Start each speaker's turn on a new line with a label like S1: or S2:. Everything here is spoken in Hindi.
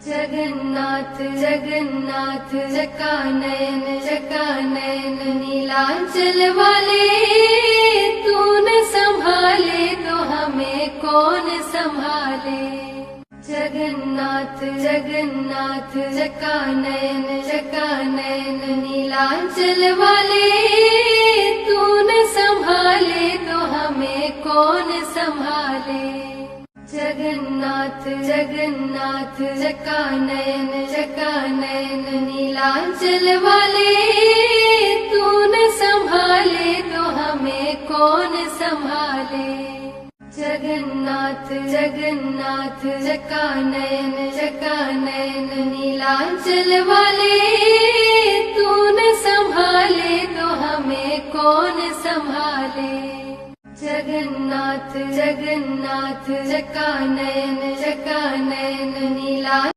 S1: जगन्नाथ जगन्नाथ जकानयन नीलांचल वाले, तू न संभाले तो हमें कौन संभाले। जगन्नाथ जगन्नाथ जकानयन नीलांचल वाले, तू न संभाले तो हमें कौन संभाले। जगन्नाथ जगन्नाथ जकानयन नीलांचल वाले, तू न संभाले तो हमें कौन संभाले। जगन्नाथ जगन्नाथ जकानयन नीलांचल वाले, तू न संभाले तो हमें कौन संभाले। जगन्नाथ जगन्नाथ जकानयन नीलांचल